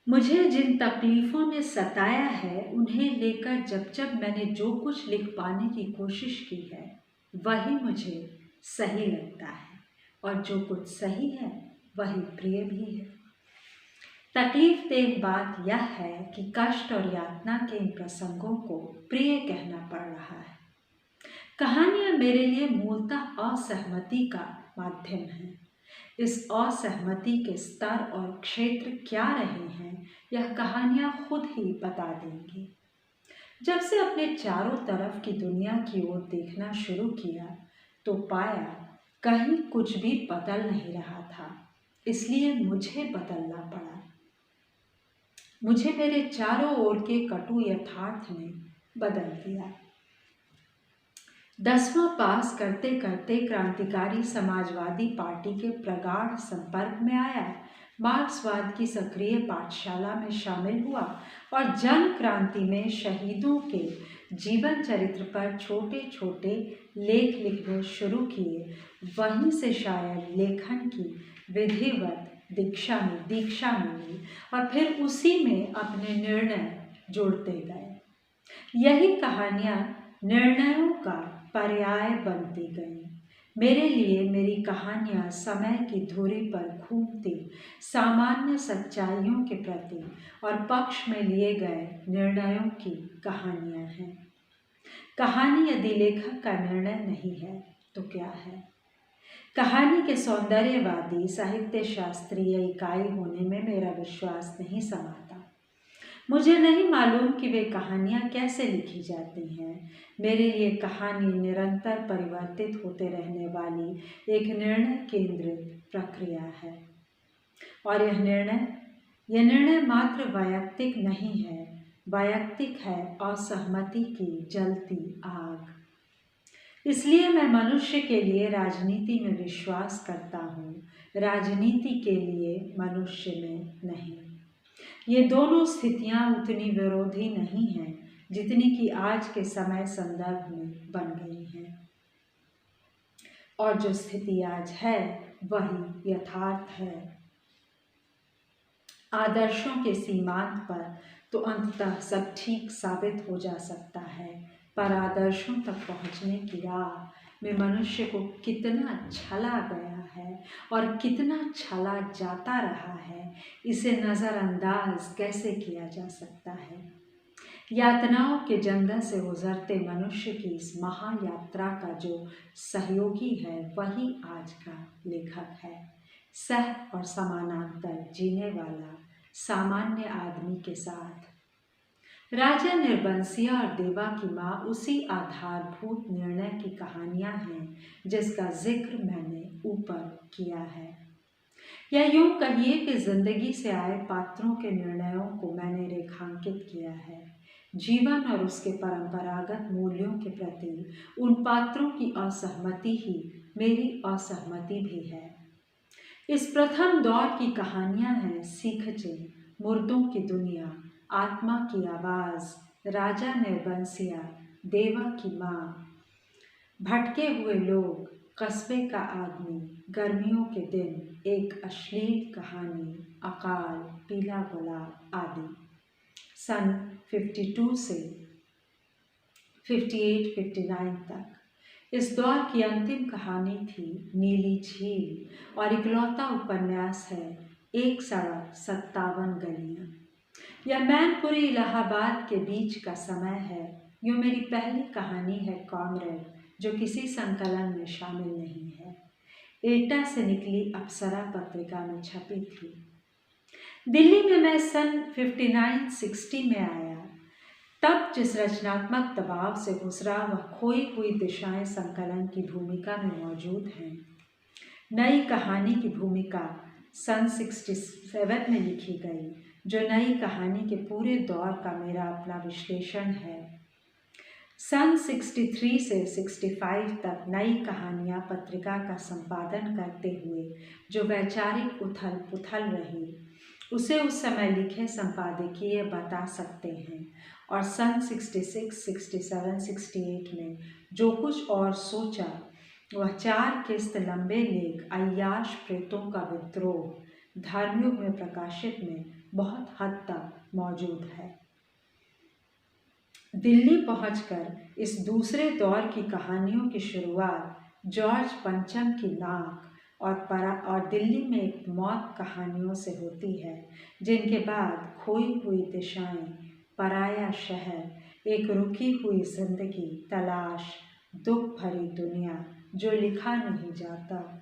मुझे जिन तकलीफ़ों ने सताया है, उन्हें लेकर जब जब मैंने जो कुछ लिख पाने की कोशिश की है, वही मुझे सही लगता है और जो कुछ सही है, वही प्रिय भी है। तकलीफ देह बात यह है कि कष्ट और यातना के इन प्रसंगों को प्रिय कहना पड़ रहा है। कहानियाँ मेरे लिए मूलतः असहमति का माध्यम है। इस असहमति के स्तर और क्षेत्र क्या रहे हैं, यह कहानियाँ खुद ही बता देंगी। जब से अपने चारों तरफ की दुनिया की ओर देखना शुरू किया, तो पाया कहीं कुछ भी बदल नहीं रहा था, इसलिए मुझे बदलना पड़ा। मुझे मेरे चारों ओर के कटु यथार्थ ने बदल दिया। 10वां पास करते करते क्रांतिकारी समाजवादी पार्टी के प्रगाढ़ संपर्क में आया, मार्क्सवाद की सक्रिय पाठशाला में शामिल हुआ और जन क्रांति में शहीदों के जीवन चरित्र पर छोटे छोटे लेख लिखने शुरू किए। वहीं से शायद लेखन की विधिवत दीक्षा मिली और फिर उसी में अपने निर्णय जोड़ते गए। यही कहानियाँ निर्णयों का पर्याय बनती गईं। मेरे लिए मेरी कहानियाँ समय की धुरी पर घूमती सामान्य सच्चाइयों के प्रति और पक्ष में लिए गए निर्णयों की कहानियाँ हैं। कहानी यदि लेखक का निर्णय नहीं है तो क्या है? कहानी के सौंदर्यवादी साहित्य शास्त्रीय इकाई होने में मेरा विश्वास नहीं समाता। मुझे नहीं मालूम कि वे कहानियाँ कैसे लिखी जाती हैं। मेरे लिए कहानी निरंतर परिवर्तित होते रहने वाली एक निर्णय केंद्रित प्रक्रिया है। और यह निर्णय मात्र वैयक्तिक नहीं है, वैयक्तिक है असहमति की जलती आग। इसलिए मैं मनुष्य के लिए राजनीति में विश्वास करता हूँ, राजनीति के लिए मनुष्य में नहीं। ये दोनों स्थितियाँ उतनी विरोधी नहीं हैं जितनी कि आज के समय संदर्भ में बन गई हैं। और जो स्थिति आज है वही यथार्थ है। आदर्शों के सीमांत पर तो अंततः सब ठीक साबित हो जा सकता है, पर आदर्शों तक पहुँचने की राह में मनुष्य को कितना छला गया है और कितना छला जाता रहा है, इसे नज़रअंदाज कैसे किया जा सकता है। यातनाओं के जंगल से गुजरते मनुष्य की इस महायात्रा का जो सहयोगी है, वही आज का लेखक है। सह और समानांतर जीने वाला सामान्य आदमी के साथ। राजा निर्बंसिया और देवा की माँ उसी आधारभूत निर्णय की कहानियाँ हैं जिसका जिक्र मैंने ऊपर किया है। या यूँ कहिए कि जिंदगी से आए पात्रों के निर्णयों को मैंने रेखांकित किया है। जीवन और उसके परंपरागत मूल्यों के प्रति उन पात्रों की असहमति ही मेरी असहमति भी है। इस प्रथम दौर की कहानियाँ हैं सीखचे, मुर्दों की दुनिया, आत्मा की आवाज़, राजा निर्बंसिया, देवा की माँ, भटके हुए लोग, कस्बे का आदमी, गर्मियों के दिन, एक अश्लील कहानी, अकाल, पीला गुलाब आदि। सन 52 से 58-59 तक इस दौर की अंतिम कहानी थी नीली झील और इकलौता उपन्यास है एक सड़क 57 गलियाँ। यह मैनपुरी इलाहाबाद के बीच का समय है। यूँ मेरी पहली कहानी है कॉमरेड, जो किसी संकलन में शामिल नहीं है। एटा से निकली अप्सरा पत्रिका में छपी थी। दिल्ली में मैं सन 59-60 में आया। तब जिस रचनात्मक दबाव से गुजरा, वह खोई हुई दिशाएं संकलन की भूमिका में मौजूद हैं। नई कहानी की भूमिका सन 67 में लिखी गई, जो नई कहानी के पूरे दौर का मेरा अपना विश्लेषण है। सन 63 से 65 तक नई कहानियाँ पत्रिका का संपादन करते हुए जो वैचारिक उथल पुथल रही, उसे उस समय लिखे संपादकीय बता सकते हैं। और सन 66, 67, 68 में जो कुछ और सोचा, वह 4 किस्त लंबे लेख अय्याश प्रेतों का विद्रोह धर्मयुग में प्रकाशित में बहुत हद तक मौजूद है। दिल्ली पहुंचकर इस दूसरे दौर की कहानियों की शुरुआत जॉर्ज पंचम की नाक और दिल्ली में एक मौत कहानियों से होती है, जिनके बाद खोई हुई दिशाएं, पराया शहर, एक रुकी हुई जिंदगी, तलाश, दुख भरी दुनिया जो लिखा नहीं जाता।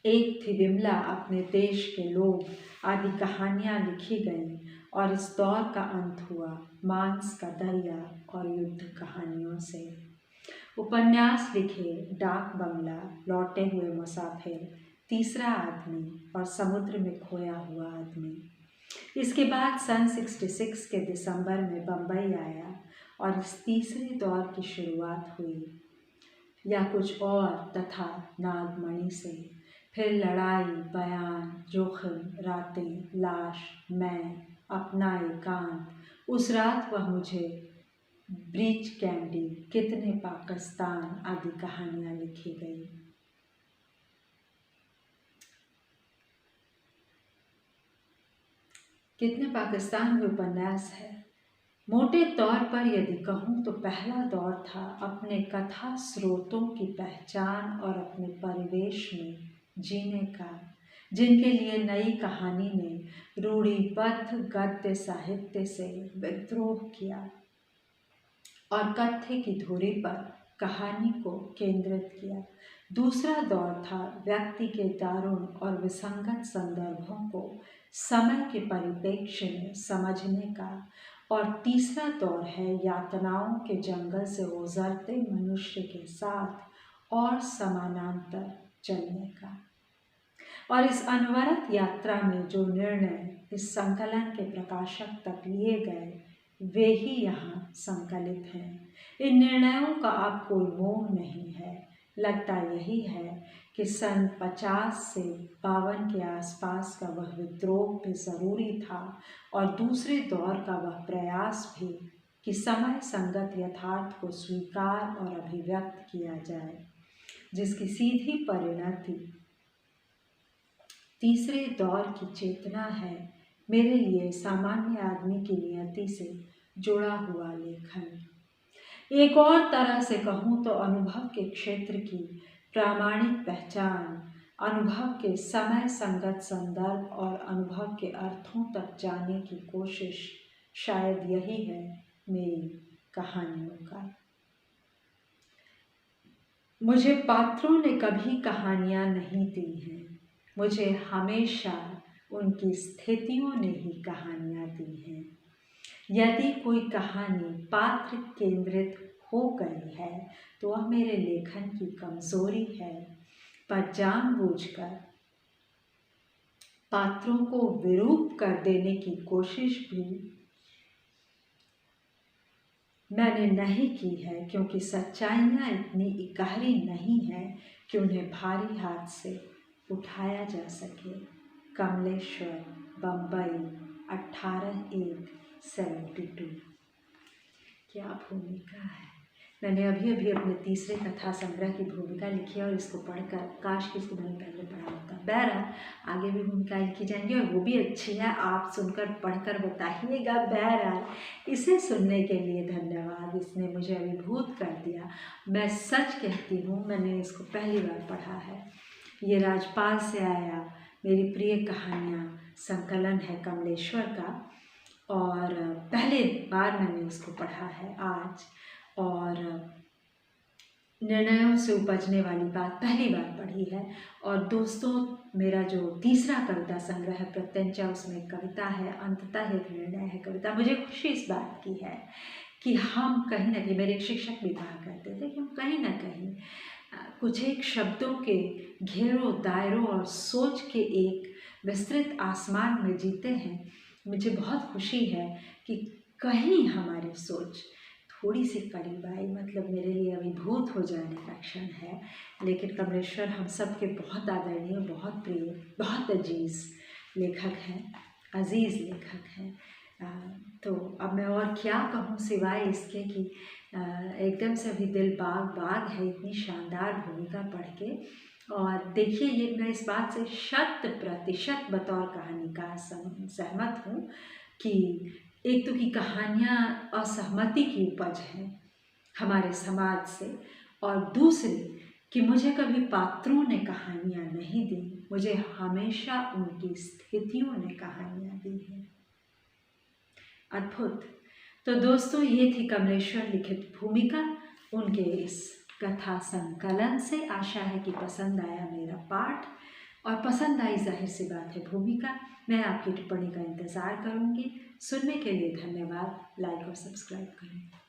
एक थी विमला, अपने देश के लोग आदि कहानियाँ लिखी गईं और इस दौर का अंत हुआ मांस का दरिया और युद्ध कहानियों से। उपन्यास लिखे, डाक बंगला, लौटे हुए मुसाफिर, तीसरा आदमी और समुद्र में खोया हुआ आदमी। इसके बाद सन 66 के दिसंबर में बम्बई आया और इस तीसरे दौर की शुरुआत हुई, या कुछ और तथा नागमणि से। फिर लड़ाई, बयान, जोखिम, रातें, लाश, मैं, अपना एकांत, उस रात वह मुझे, ब्रीच कैंडी, कितने पाकिस्तान आदि कहानियाँ लिखी गई। कितने पाकिस्तान में उपन्यास है। मोटे तौर पर यदि कहूँ तो पहला दौर था अपने कथा स्रोतों की पहचान और अपने परिवेश में जीने का, जिनके लिए नई कहानी ने रूढ़िबद्ध गद्य साहित्य से विद्रोह किया और कथ्य की धुरी पर कहानी को केंद्रित किया। दूसरा दौर था व्यक्ति के दारुण और विसंगत संदर्भों को समय के परिप्रेक्ष्य में समझने का, और तीसरा दौर है यातनाओं के जंगल से गुजरते मनुष्य के साथ और समानांतर चलने का। और इस अनवरत यात्रा में जो निर्णय इस संकलन के प्रकाशक तक लिए गए, वे ही यहाँ संकलित हैं। इन निर्णयों का अब कोई मोह नहीं है। लगता यही है कि सन 50 से 52 के आसपास का वह विद्रोह भी ज़रूरी था, और दूसरे दौर का वह प्रयास भी कि समय संगत यथार्थ को स्वीकार और अभिव्यक्त किया जाए, जिसकी सीधी परिणति तीसरे दौर की चेतना है। मेरे लिए सामान्य आदमी की नियति से जुड़ा हुआ लेखन। एक और तरह से कहूँ तो अनुभव के क्षेत्र की प्रामाणिक पहचान, अनुभव के समय संगत संदर्भ और अनुभव के अर्थों तक जाने की कोशिश, शायद यही है मेरी कहानियों का। मुझे पात्रों ने कभी कहानियाँ नहीं दी हैं, मुझे हमेशा उनकी स्थितियों ने ही कहानियाँ दी हैं। यदि कोई कहानी पात्र केंद्रित हो गई है तो वह मेरे लेखन की कमजोरी है, पर जानबूझकर पात्रों को विरूप कर देने की कोशिश भी मैंने नहीं की है, क्योंकि सच्चाइयाँ इतनी गहरी नहीं हैं कि उन्हें भारी हाथ से उठाया जा सके। कमलेश्वर, बम्बई, 18/1/72। क्या भूमिका है। मैंने अभी अभी अपने तीसरे कथा संग्रह की भूमिका लिखी है और इसको पढ़कर काश कि इसको मैंने पहले पढ़ा होता। बहरहाल आगे भी भूमिका लिखी जाएंगी और वो भी अच्छी है, आप सुनकर पढ़कर बताइएगा। बहरहाल इसे सुनने के लिए धन्यवाद, इसने मुझे अभिभूत कर दिया। मैं सच कहती हूँ, मैंने इसको पहली बार पढ़ा है। ये राजपाल से आया मेरी प्रिय कहानियाँ संकलन है कमलेश्वर का, और पहले बार मैंने इसको पढ़ा है आज, और निर्णयों से उपजने वाली बात पहली बार पढ़ी है। और दोस्तों, मेरा जो तीसरा कविता संग्रह है प्रत्यंचा, उसमें कविता है, अंततः एक निर्णय है कविता। मुझे खुशी इस बात की है कि हम कहीं ना कहीं, मेरे एक शिक्षक भी कहा करते थे कि हम कहीं ना कहीं कुछ एक शब्दों के घेरों, दायरों और सोच के एक विस्तृत आसमान में जीते हैं। मुझे बहुत खुशी है कि कहीं हमारी सोच थोड़ी सी करीब आई, मतलब मेरे लिए अभिभूत हो जाने का क्षण है। लेकिन कमलेश्वर हम सब के बहुत आदरणीय, बहुत प्रिय, बहुत अजीज़ लेखक हैं, अजीज़ लेखक हैं। तो अब मैं और क्या कहूँ सिवाय इसके कि एकदम से अभी दिल बाग बाग है इतनी शानदार भूमिका पढ़ के। और देखिए, ये मैं इस बात से 100% बतौर कहानीकार सहमत हूँ कि एक तो कि कहानियाँ असहमति की उपज हैं हमारे समाज से, और दूसरी कि मुझे कभी पात्रों ने कहानियाँ नहीं दी, मुझे हमेशा उनकी स्थितियों ने कहानियाँ दी हैं। अद्भुत। तो दोस्तों, ये थी कमलेश्वर लिखित भूमिका, उनके इस कथा संकलन से। आशा है कि पसंद आया मेरा पाठ, और पसंद आई जाहिर सी बात है भूमिका। मैं आपकी टिप्पणी का इंतज़ार करूँगी। सुनने के लिए धन्यवाद। लाइक और सब्सक्राइब करें।